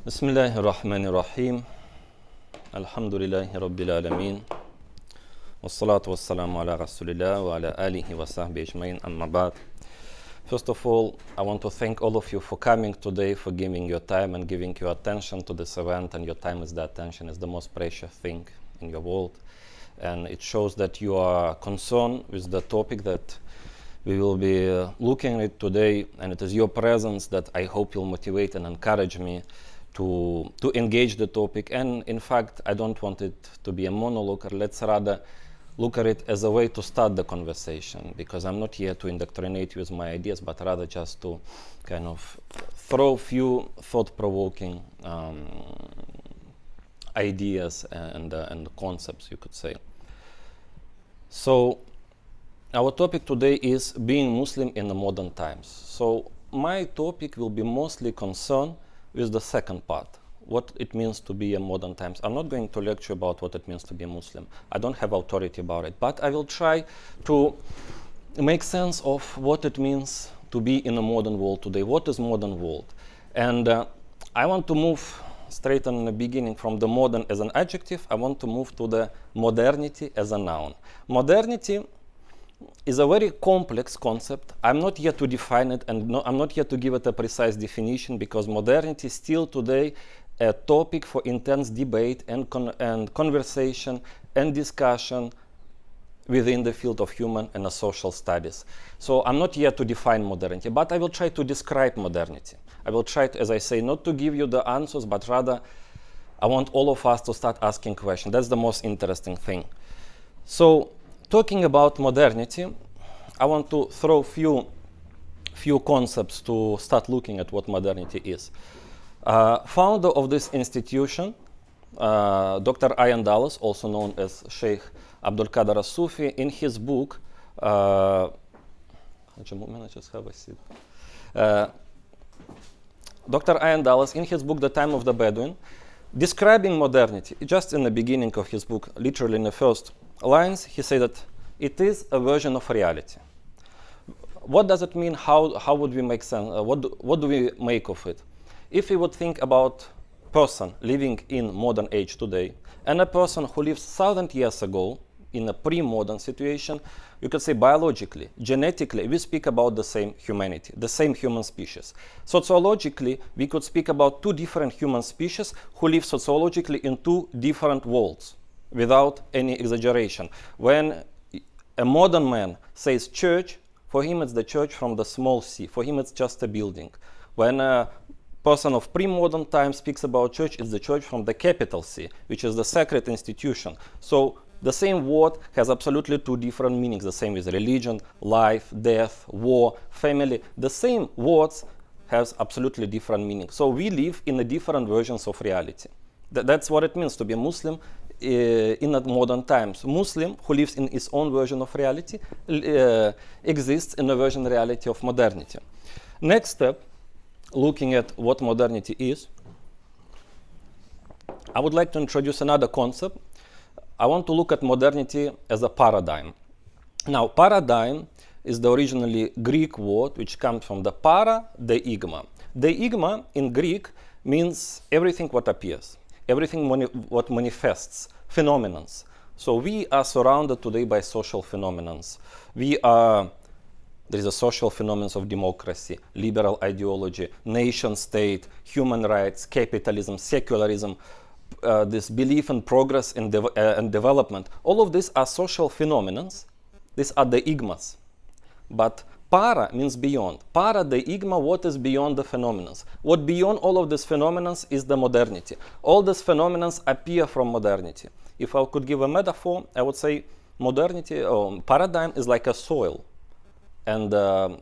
Bismillahir Rahmanir Rahim. Alhamdulillahi Rabbil Alameen. Wassalatu wassalamu ala Rasulillah wa ala alihi wa sahbihi ajmain, amma ba'd. First of all, I want to thank all of you for coming today, for giving your time and giving your attention to this event. And your time is the attention, is the most precious thing in your world. And it shows that you are concerned with the topic that we will be looking at today. And it is your presence that I hope will motivate and encourage me to engage the topic. And in fact, I don't want it to be a monologue. Let's rather look at it as a way to start the conversation, because I'm not here to indoctrinate you with my ideas, but rather just to kind of throw a few thought-provoking ideas and concepts, you could say. So our topic today is being Muslim in the modern times. So my topic will be mostly concerned with the second part, what it means to be in modern times. I'm not going to lecture about what it means to be a Muslim. I don't have authority about it, but I will try to make sense of what it means to be in a modern world today. What is modern world? And I want to move straight in the beginning from the modern as an adjective. I want to move to the modernity as a noun. Modernity is a very complex concept. I'm not here to define it, and I'm not here to give it a precise definition, because modernity is still today a topic for intense debate and conversation and discussion within the field of human and social studies. So I'm not here to define modernity, but I will try to describe modernity. I will try to, as I say, not to give you the answers, but rather I want all of us to start asking questions. That's the most interesting thing. So talking about modernity, I want to throw few concepts to start looking at what modernity is. Founder of this institution, Dr. Ian Dulles, also known as Sheikh Abdul Qadir as-Sufi, in his book, Dr. Ian Dulles, in his book, The Time of the Bedouin, describing modernity, just in the beginning of his book, literally in the first lines, he said that it is a version of reality. What does it mean? How would we make sense? What do we make of it? If we would think about a person living in modern age today and a person who lived 1,000 years ago in a pre-modern situation, you could say biologically, genetically, we speak about the same humanity, the same human species. Sociologically, we could speak about two different human species who live sociologically in two different worlds, without any exaggeration. When a modern man says church, for him it's the church from the small c. For him it's just a building. When a person of pre-modern time speaks about church, it's the church from the capital C, which is the sacred institution. So the same word has absolutely two different meanings. The same with religion, life, death, war, family. The same words have absolutely different meanings. So we live in the different versions of reality. That's what it means to be a Muslim in the modern times. Muslim who lives in his own version of reality exists in a version reality of modernity. Next step, looking at what modernity is, I would like to introduce another concept. I want to look at modernity as a paradigm. Now, paradigm is the originally Greek word which comes from the para, deigma. Deigma in Greek means everything what appears, everything what manifests, phenomenons. So we are surrounded today by social phenomenons. There is a social phenomenon of democracy, liberal ideology, nation state, human rights, capitalism, secularism, this belief in progress and development. All of these are social phenomena. These are the igmas. But para means beyond. Para the igma, what is beyond the phenomena? What beyond all of these phenomena is the modernity. All these phenomena appear from modernity. If I could give a metaphor, I would say modernity or paradigm is like a soil. And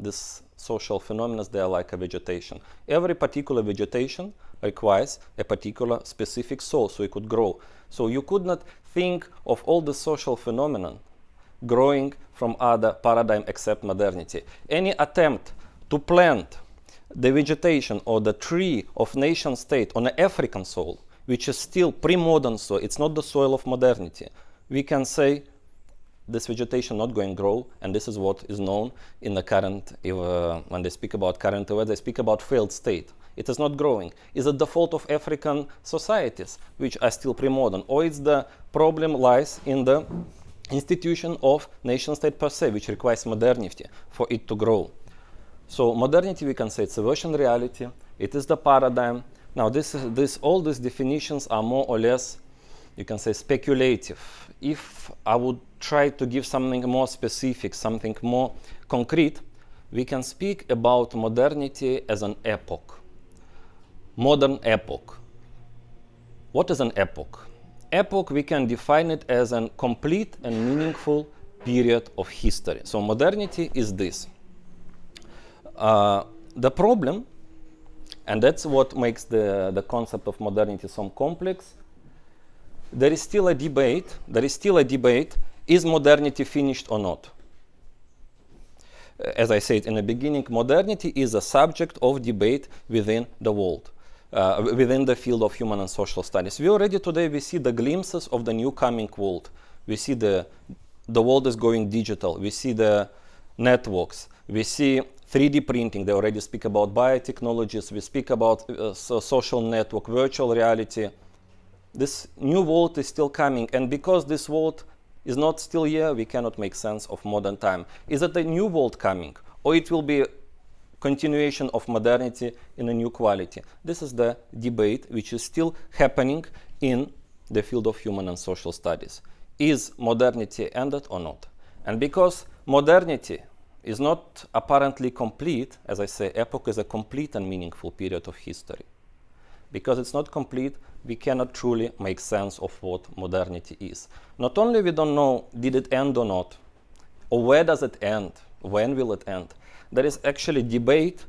these social phenomena, they are like a vegetation. Every particular vegetation requires a particular specific soil so it could grow. So you could not think of all the social phenomena growing from other paradigm except modernity. Any attempt to plant the vegetation or the tree of nation state on an African soil, which is still pre-modern soil, it's not the soil of modernity, we can say this vegetation not going to grow, and this is what is known in the current, when they speak about current events, they speak about failed state. It is not growing. Is it the fault of African societies, which are still pre-modern, or it's the problem lies in the institution of nation state per se, which requires modernity for it to grow? So modernity, we can say, it's a version reality. It is the paradigm. Now, all these definitions are more or less, you can say, speculative. If I would try to give something more specific, something more concrete, we can speak about modernity as an epoch. Modern epoch. What is an epoch? Epoch, we can define it as a complete and meaningful period of history. So modernity is this. The problem, and that's what makes the concept of modernity so complex, there is still a debate, is modernity finished or not? As I said in the beginning, modernity is a subject of debate within the world, within the field of human and social studies. We already today, we see the glimpses of the new coming world. We see the world is going digital. We see the networks. We see 3D printing. They already speak about biotechnologies. We speak about social network, virtual reality. This new world is still coming, and because this world is not still here, we cannot make sense of modern time. Is it a new world coming, or it will be a continuation of modernity in a new quality? This is the debate which is still happening in the field of human and social studies. Is modernity ended or not? And because modernity is not apparently complete, as I say, epoch is a complete and meaningful period of history. Because it's not complete, we cannot truly make sense of what modernity is. Not only we don't know, did it end or not, or where does it end, when will it end? There is actually debate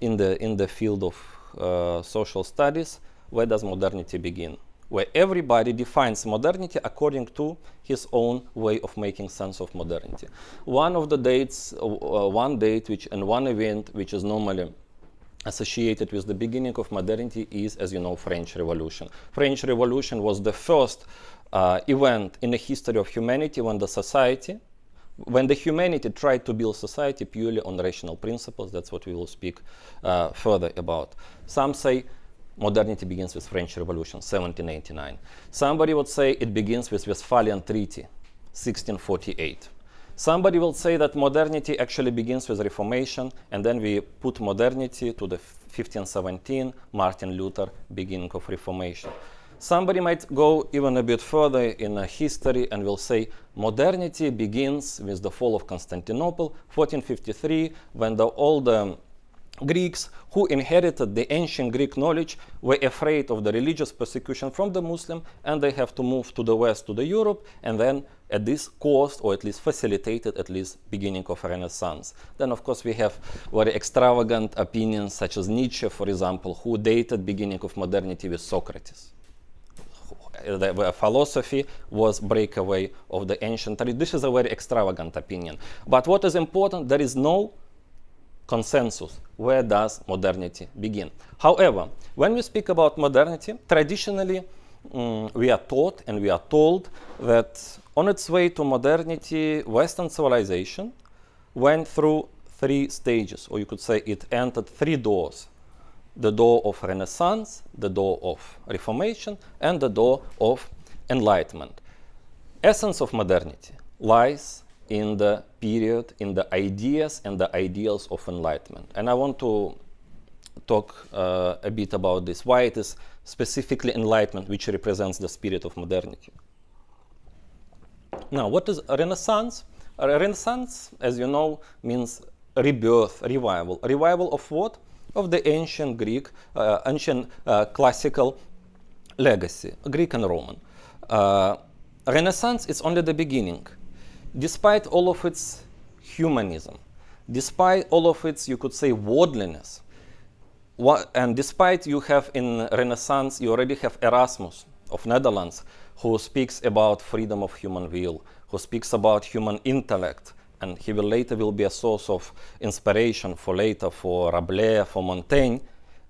in the field of social studies, where does modernity begin? Where everybody defines modernity according to his own way of making sense of modernity. One of the dates, one date which, and one event which is normally associated with the beginning of modernity is, as you know, French Revolution. French Revolution was the first event in the history of humanity when the humanity tried to build society purely on rational principles. That's what we will speak further about. Some say modernity begins with French Revolution, 1789. Somebody would say it begins with Westphalian Treaty, 1648. Somebody will say that modernity actually begins with Reformation, and then we put modernity to the 1517, Martin Luther, beginning of Reformation. Somebody might go even a bit further in history and will say modernity begins with the fall of Constantinople, 1453, when all the Greeks who inherited the ancient Greek knowledge were afraid of the religious persecution from the Muslim, and they have to move to the west, to the Europe, and then at this caused, or at least facilitated, at least beginning of Renaissance. Then of course we have very extravagant opinions such as Nietzsche, for example, who dated beginning of modernity with Socrates. The philosophy was breakaway of the ancient tradition. This is a very extravagant opinion. But what is important, there is no consensus. Where does modernity begin? However, when we speak about modernity, traditionally we are taught and we are told that on its way to modernity, Western civilization went through 3 stages, or you could say it entered 3 doors. The door of Renaissance, the door of Reformation, and the door of Enlightenment. Essence of modernity lies in the period, in the ideas and the ideals of Enlightenment. And I want to talk a bit about this, why it is specifically Enlightenment which represents the spirit of modernity. Now, what is Renaissance? Renaissance, as you know, means rebirth, revival. Revival of what? Of the ancient Greek, ancient classical legacy, Greek and Roman. Renaissance is only the beginning. Despite all of its humanism, despite all of its, you could say, worldliness, and despite you have in Renaissance, you already have Erasmus of Netherlands, who speaks about freedom of human will, who speaks about human intellect, and he will later be a source of inspiration for later for Rabelais, for Montaigne.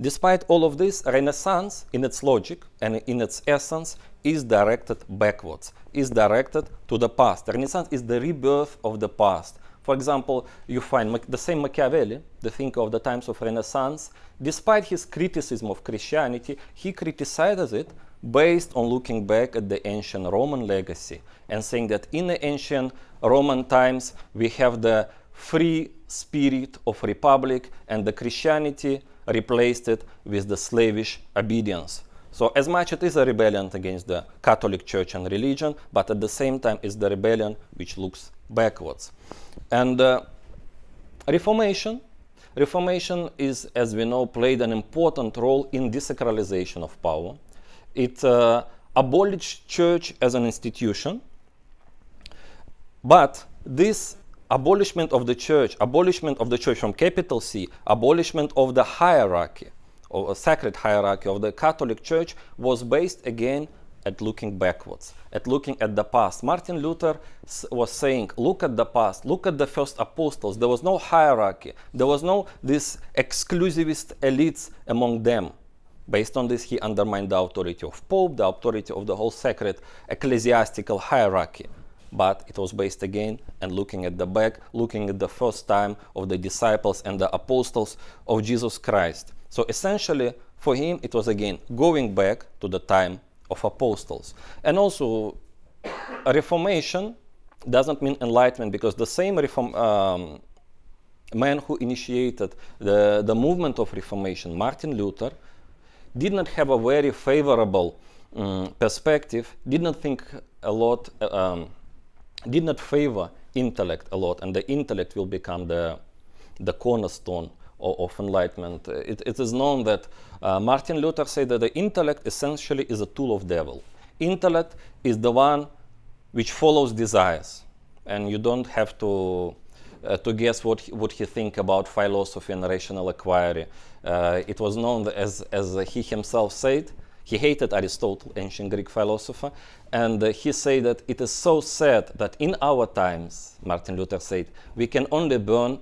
Despite all of this, Renaissance, in its logic and in its essence, is directed backwards, is directed to the past. Renaissance is the rebirth of the past, For example, you find the same Machiavelli, the thinker of the times of Renaissance, despite his criticism of Christianity, he criticizes it based on looking back at the ancient Roman legacy and saying that in the ancient Roman times we have the free spirit of republic and the Christianity replaced it with the slavish obedience. So as much it is a rebellion against the Catholic Church and religion, but at the same time it's the rebellion which looks backwards. And Reformation is, as we know, played an important role in desacralization of power. It abolished church as an institution, but this abolishment of the church from capital C, abolishment of the hierarchy, or a sacred hierarchy of the Catholic Church, was based again at looking backwards, at looking at the past. Martin Luther was saying, look at the past, look at the first apostles. There was no hierarchy. There was no this exclusivist elites among them. Based on this, he undermined the authority of Pope, the authority of the whole sacred ecclesiastical hierarchy. But it was based again and looking at the back, looking at the first time of the disciples and the apostles of Jesus Christ. So essentially, for him, it was again going back to the time of apostles. And also, Reformation doesn't mean enlightenment, because the same man who initiated the movement of Reformation, Martin Luther, did not have a very favorable perspective, did not think a lot, did not favor intellect a lot, and the intellect will become the cornerstone of enlightenment. It is known that Martin Luther said that the intellect essentially is a tool of devil. Intellect is the one which follows desires, and you don't have to guess what he think about philosophy and rational inquiry. It was known that as he himself said, he hated Aristotle, ancient Greek philosopher, and he said that it is so sad that in our times, Martin Luther said, we can only burn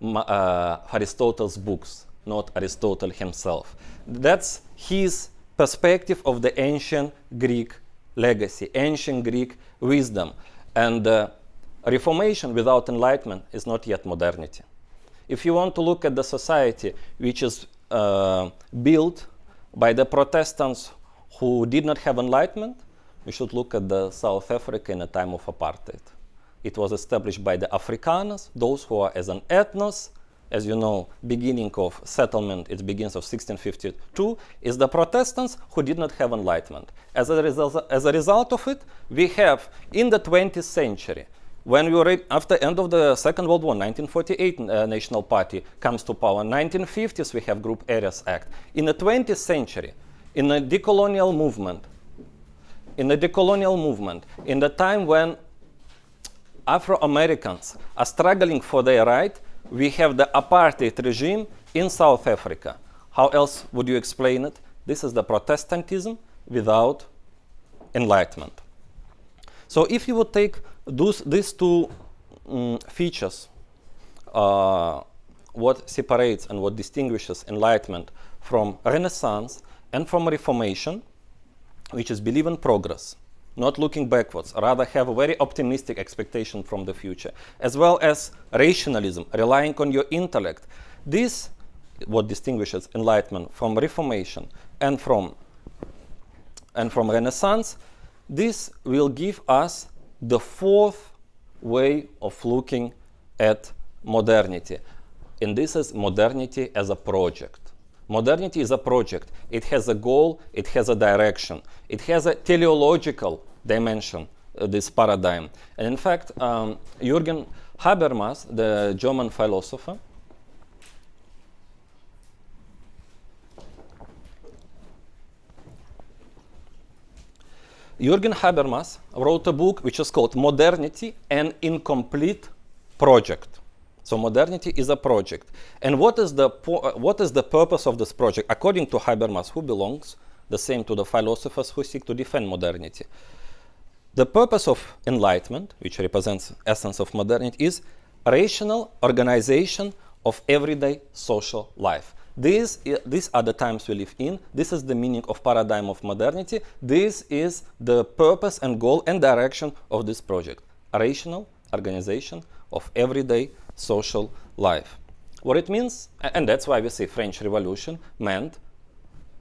Aristotle's books, not Aristotle himself. That's his perspective of the ancient Greek legacy, ancient Greek wisdom. And Reformation without enlightenment is not yet modernity. If you want to look at the society which is built by the Protestants who did not have enlightenment, we should look at the South Africa in a time of apartheid. It was established by the Afrikaners, those who are as an ethnos. As you know, beginning of settlement, it begins of 1652, is the Protestants who did not have enlightenment. As a result of it, we have in the 20th century, when we were after end of the Second World War, 1948, National Party comes to power. 1950s, we have Group Areas Act. In the 20th century, in the decolonial movement, in the time when Afro-Americans are struggling for their right, we have the apartheid regime in South Africa. How else would you explain it? This is the Protestantism without enlightenment. So if you would take these two features, what separates and what distinguishes enlightenment from Renaissance and from Reformation, which is believe in progress, not looking backwards, rather have a very optimistic expectation from the future, as well as rationalism, relying on your intellect. This, what distinguishes enlightenment from Reformation and from Renaissance, this will give us the fourth way of looking at modernity. And this is modernity as a project. Modernity is a project. It has a goal, it has a direction. It has a teleological dimension, this paradigm. And in fact, Jürgen Habermas, the German philosopher, Jürgen Habermas wrote a book which is called Modernity, an Incomplete Project. So modernity is a project. And what is the purpose of this project? According to Habermas, who belongs the same to the philosophers who seek to defend modernity. The purpose of enlightenment, which represents essence of modernity, is rational organization of everyday social life. These are the times we live in. This is the meaning of paradigm of modernity. This is the purpose and goal and direction of this project. A rational organization of everyday social life. What it means, and that's why we say French Revolution meant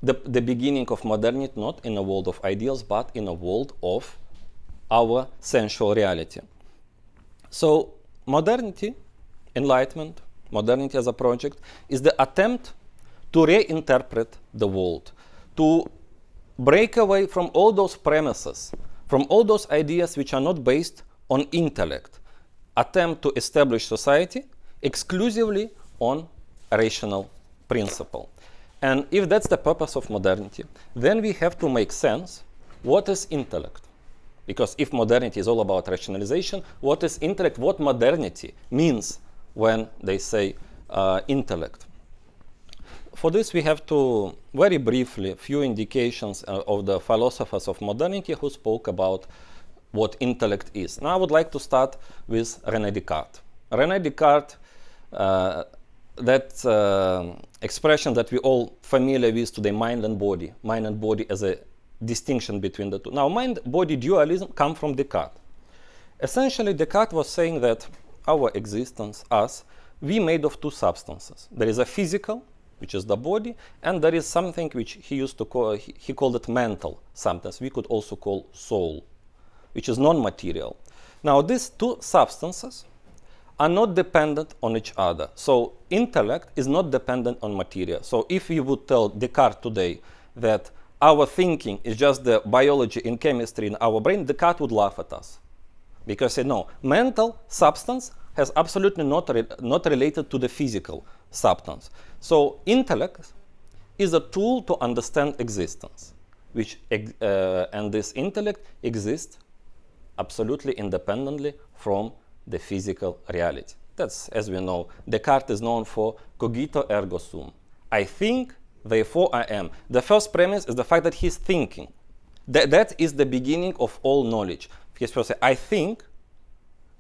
the beginning of modernity, not in a world of ideals, but in a world of our sensual reality. So modernity, enlightenment, modernity as a project, is the attempt to reinterpret the world, to break away from all those premises, from all those ideas which are not based on intellect, attempt to establish society exclusively on a rational principle. And if that's the purpose of modernity, then we have to make sense what is intellect. Because if modernity is all about rationalization, what is intellect, what modernity means when they say intellect. For this, we have to very briefly, few indications of the philosophers of modernity who spoke about what intellect is. Now I would like to start with René Descartes. René Descartes, that expression that we all familiar with today, mind and body as a distinction between the two. Now, mind-body dualism comes from Descartes. Essentially, Descartes was saying that our existence, us, we made of two substances. There is a physical, which is the body, and there is something which he used to call, he called it mental substance. We could also call soul, which is non-material. Now, these two substances are not dependent on each other. So intellect is not dependent on material. So if you would tell Descartes today that our thinking is just the biology and chemistry in our brain, Descartes would laugh at us. Because he said, no, mental substance has absolutely not related to the physical substance. So intellect is a tool to understand existence, which and this intellect exists absolutely independently from the physical reality. That's, as we know, Descartes is known for cogito ergo sum. I think, therefore I am. The first premise is the fact that he's thinking. That is the beginning of all knowledge. He's first say, I think,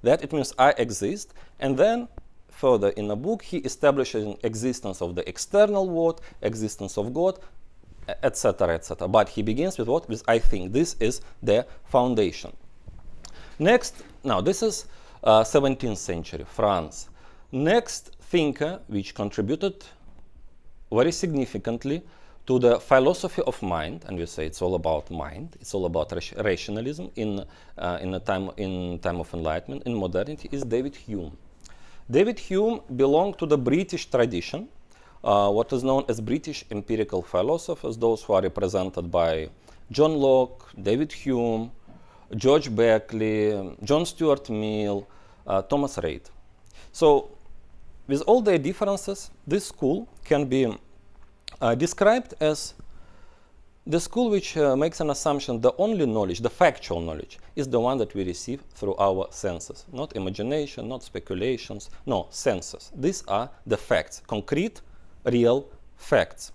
that it means I exist, and then further in the book he establishes an existence of the external world, existence of God, etc., etc. But he begins with what? With I think. This is the foundation. Next, now this is 17th century, France. Next thinker which contributed very significantly to the philosophy of mind, and we say it's all about mind, it's all about rationalism in time of enlightenment, in modernity, is David Hume. David Hume belonged to the British tradition, what is known as British empirical philosophers, those who are represented by John Locke, David Hume, George Berkeley, John Stuart Mill, Thomas Reid. So with all their differences, this school can be described as the school which makes an assumption the only knowledge, the factual knowledge, is the one that we receive through our senses. Not imagination, not speculations, no, senses. These are the facts, concrete, real facts.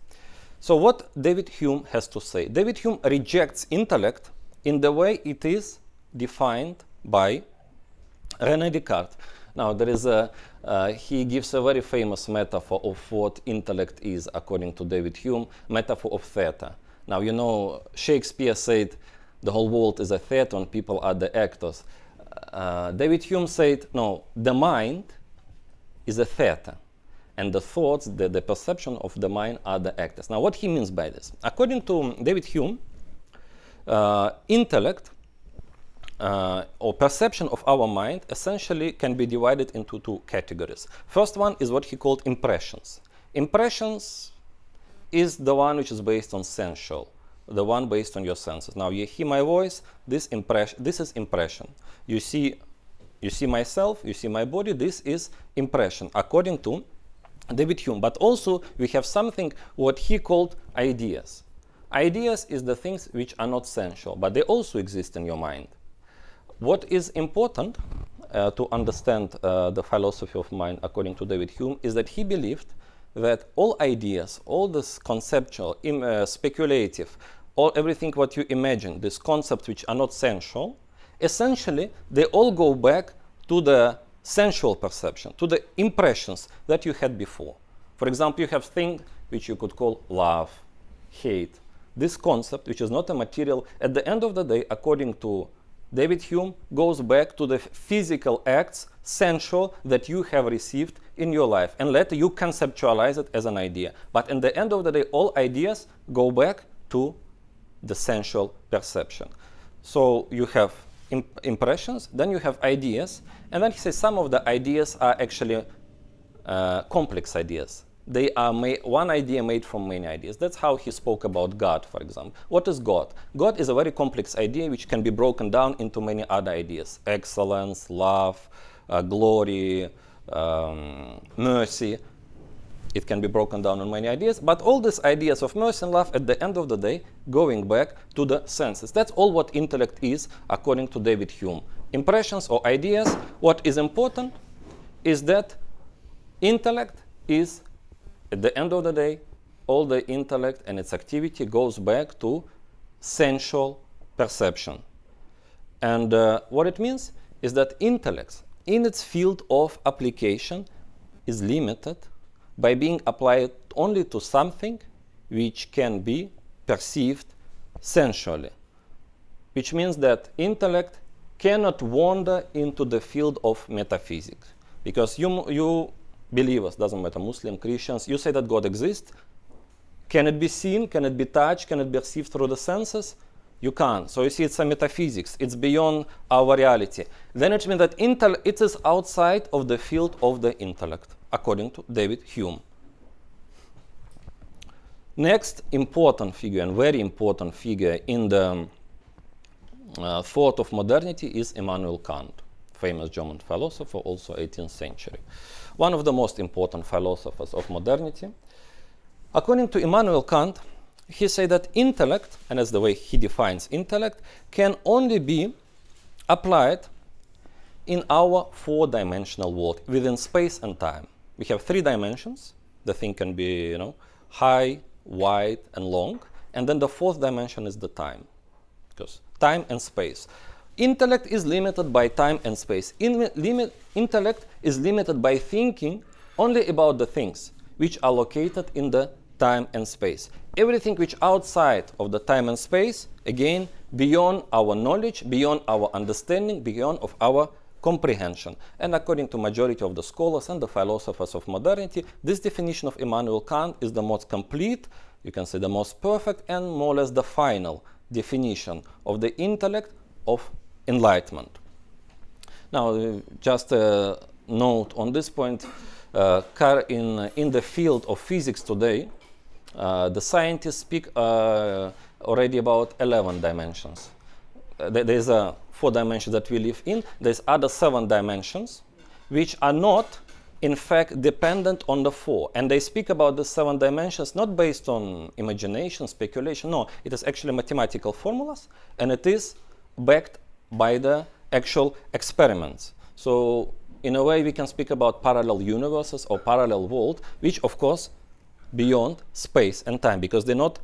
So what David Hume has to say? David Hume rejects intellect in the way it is defined by René Descartes. Now, there is he gives a very famous metaphor of what intellect is, according to David Hume, metaphor of theater. Now, you know, Shakespeare said the whole world is a theater and people are the actors. David Hume said, no, the mind is a theater, and the thoughts, the perception of the mind are the actors. Now, what he means by this? According to David Hume, intellect or perception of our mind essentially can be divided into two categories. First one is what he called impressions. Impressions is the one which is based on sensual, the one based on your senses. Now you hear my voice, this is impression. You see myself, you see my body, this is impression, according to David Hume. But also we have something what he called ideas. Ideas is the things which are not sensual, but they also exist in your mind. What is important to understand the philosophy of mind, according to David Hume, is that he believed that all ideas, all this conceptual, speculative, everything what you imagine, these concepts which are not sensual, essentially they all go back to the sensual perception, to the impressions that you had before. For example, you have things which you could call love, hate. This concept, which is not a material, at the end of the day, according to David Hume goes back to the physical acts, sensual, that you have received in your life, and later you conceptualize it as an idea. But in the end of the day, all ideas go back to the sensual perception. So you have impressions, then you have ideas, and then he says some of the ideas are actually complex ideas. They are one idea made from many ideas. That's how he spoke about God, for example. What is God? God is a very complex idea which can be broken down into many other ideas. Excellence, love, glory, mercy. It can be broken down on many ideas, but all these ideas of mercy and love, at the end of the day, going back to the senses. That's all what intellect is, according to David Hume. Impressions or ideas. What is important is that intellect is, at the end of the day, all the intellect and its activity goes back to sensual perception. And what it means is that intellect, in its field of application, is limited by being applied only to something which can be perceived sensually. Which means that intellect cannot wander into the field of metaphysics. Because you believers, doesn't matter, Muslim, Christians, you say that God exists. Can it be seen? Can it be touched? Can it be perceived through the senses? You can't. So you see, it's a metaphysics. It's beyond our reality. Then it means that it is outside of the field of the intellect, according to David Hume. Next important figure, and very important figure in the thought of modernity, is Immanuel Kant, famous German philosopher, also 18th century. One of the most important philosophers of modernity. According to Immanuel Kant, he said that intellect, and that's the way he defines intellect, can only be applied in our four-dimensional world, within space and time. We have three dimensions. The thing can be, high, wide, and long. And then the fourth dimension is the time, because time and space. Intellect is limited by time and space. Intellect is limited by thinking only about the things which are located in the time and space. Everything which outside of the time and space, again, beyond our knowledge, beyond our understanding, beyond of our comprehension. And according to majority of the scholars and the philosophers of modernity, this definition of Immanuel Kant is the most complete, you can say the most perfect, and more or less the final definition of the intellect of enlightenment. Now, just a note on this point, in the field of physics today, the scientists speak already about 11 dimensions. There's 4 dimensions that we live in. There's other 7 dimensions, which are not, in fact, dependent on the 4. And they speak about the 7 dimensions not based on imagination, speculation. No, it is actually mathematical formulas, and it is backed by the actual experiments. So, in a way, we can speak about parallel universes or parallel world, which, of course, beyond space and time, because they're not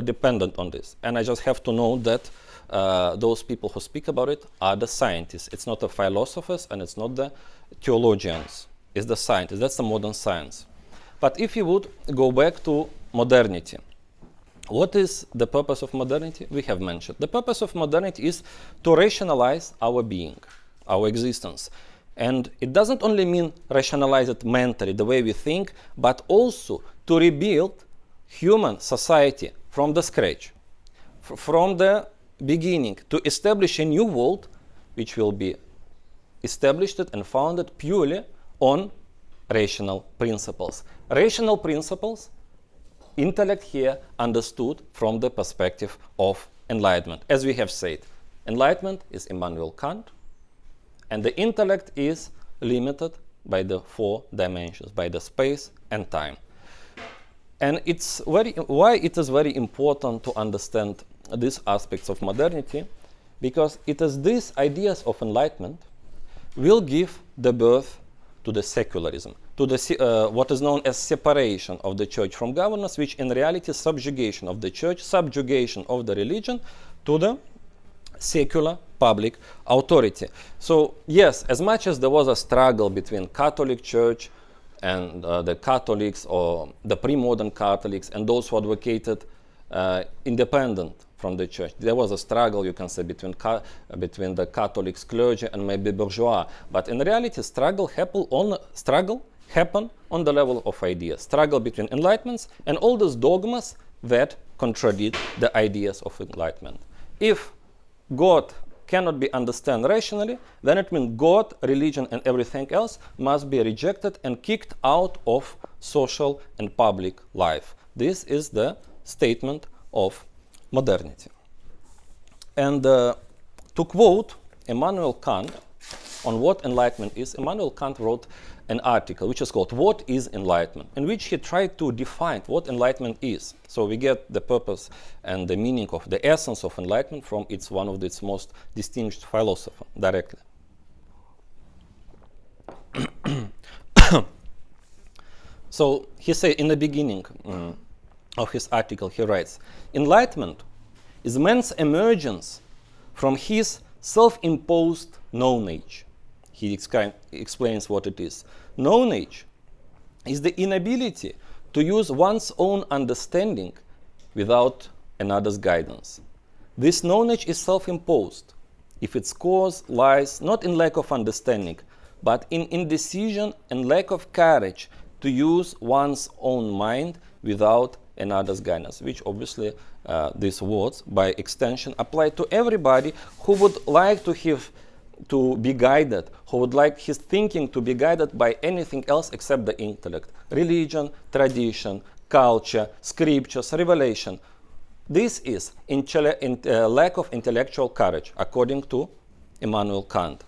dependent on this. And I just have to know that those people who speak about it are the scientists. It's not the philosophers and it's not the theologians. It's the scientists. That's the modern science. But if you would go back to modernity, what is the purpose of modernity? We have mentioned. The purpose of modernity is to rationalize our being, our existence. And it doesn't only mean rationalize it mentally, the way we think, but also to rebuild human society from the scratch, from the beginning, to establish a new world which will be established and founded purely on rational principles. Rational principles, intellect here understood from the perspective of enlightenment. As we have said, enlightenment is Immanuel Kant, and the intellect is limited by the 4 dimensions, by the space and time. And why it is very important to understand these aspects of modernity, because it is these ideas of enlightenment will give the birth to the secularism, to the what is known as separation of the church from governance, which in reality is subjugation of the church, subjugation of the religion to the secular public authority. So yes, as much as there was a struggle between Catholic Church and the Catholics or the pre-modern Catholics and those who advocated independent from the church. There was a struggle, you can say, between the Catholic clergy and maybe bourgeois. But in reality, struggle happened on the level of ideas. Struggle between enlightenments and all those dogmas that contradict the ideas of enlightenment. If God cannot be understood rationally, then it means God, religion, and everything else must be rejected and kicked out of social and public life. This is the statement of modernity. And to quote Immanuel Kant on what enlightenment is, Immanuel Kant wrote an article which is called "What is Enlightenment?", in which he tried to define what enlightenment is. So we get the purpose and the meaning of the essence of enlightenment from one of its most distinguished philosophers directly. So he said in the beginning of his article, he writes, "Enlightenment is man's emergence from his self-imposed knowledge." He explains what it is. Knowledge is the inability to use one's own understanding without another's guidance. This knowledge is self-imposed if its cause lies not in lack of understanding, but in indecision and lack of courage to use one's own mind without another's guidance, which obviously these words, by extension, apply to everybody who would like to be guided, who would like his thinking to be guided by anything else except the intellect. Religion, tradition, culture, scriptures, revelation. This is lack of intellectual courage, according to Immanuel Kant.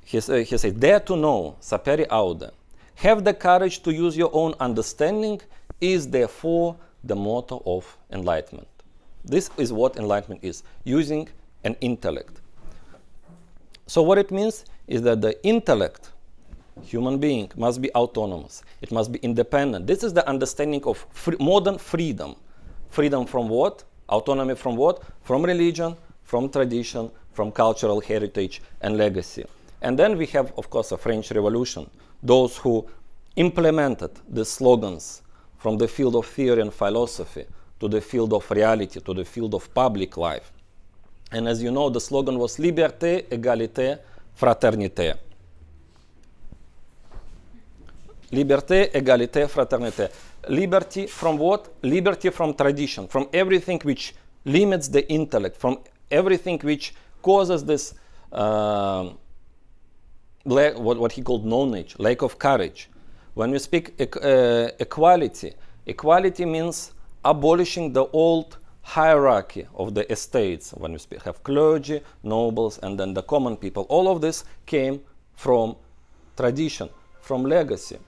He said, "Dare to know, sapere aude. Have the courage to use your own understanding is therefore the motto of enlightenment." This is what enlightenment is, using an intellect. So what it means is that the intellect, human being, must be autonomous. It must be independent. This is the understanding of modern freedom. Freedom from what? Autonomy from what? From religion, from tradition, from cultural heritage and legacy. And then we have, of course, a French Revolution. Those who implemented the slogans from the field of theory and philosophy to the field of reality, to the field of public life. And as you know, the slogan was liberté, égalité, fraternité. Liberté, égalité, fraternité. Liberty from what? Liberty from tradition, from everything which limits the intellect, from everything which causes this, what he called knowledge, lack of courage. When we speak equality, equality means abolishing the old hierarchy of the estates. When we have clergy, nobles, and then the common people, all of this came from tradition, from legacy.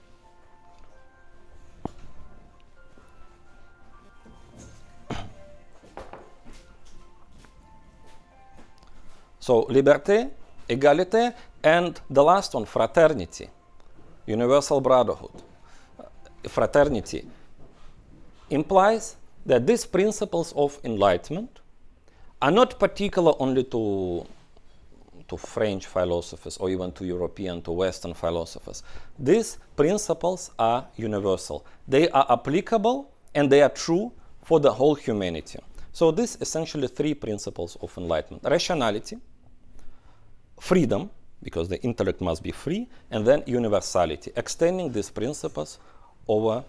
So liberté, égalité, and the last one, fraternity, universal brotherhood. Fraternity implies that these principles of enlightenment are not particular only to French philosophers or even to European, to Western philosophers. These principles are universal. They are applicable and they are true for the whole humanity. So these essentially three principles of enlightenment: rationality, freedom, because the intellect must be free, and then universality, extending these principles over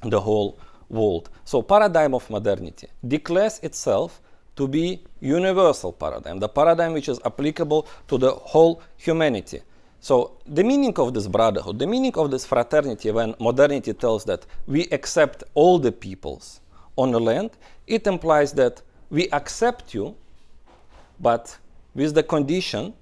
the whole world. So paradigm of modernity declares itself to be universal paradigm, the paradigm which is applicable to the whole humanity. So the meaning of this brotherhood, the meaning of this fraternity, when modernity tells that we accept all the peoples on the land, it implies that we accept you, but with the condition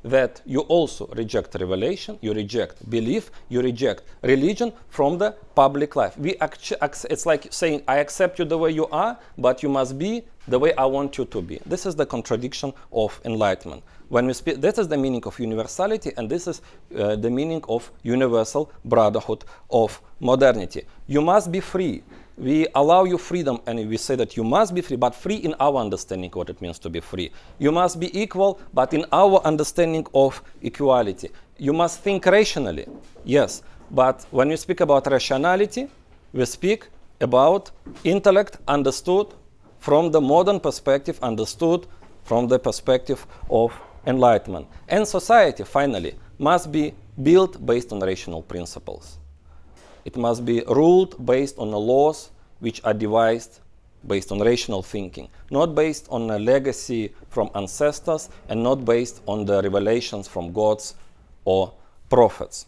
that you also reject revelation, you reject belief, you reject religion from the public life. It's like saying, I accept you the way you are, but you must be the way I want you to be. This is the contradiction of enlightenment. When we speak, this is the meaning of universality, and this is the meaning of universal brotherhood of modernity. You must be free. We allow you freedom, and we say that you must be free, but free in our understanding what it means to be free. You must be equal, but in our understanding of equality. You must think rationally, yes, but when we speak about rationality, we speak about intellect understood from the modern perspective, understood from the perspective of enlightenment. And society, finally, must be built based on rational principles. It must be ruled based on the laws which are devised based on rational thinking, not based on a legacy from ancestors and not based on the revelations from gods or prophets.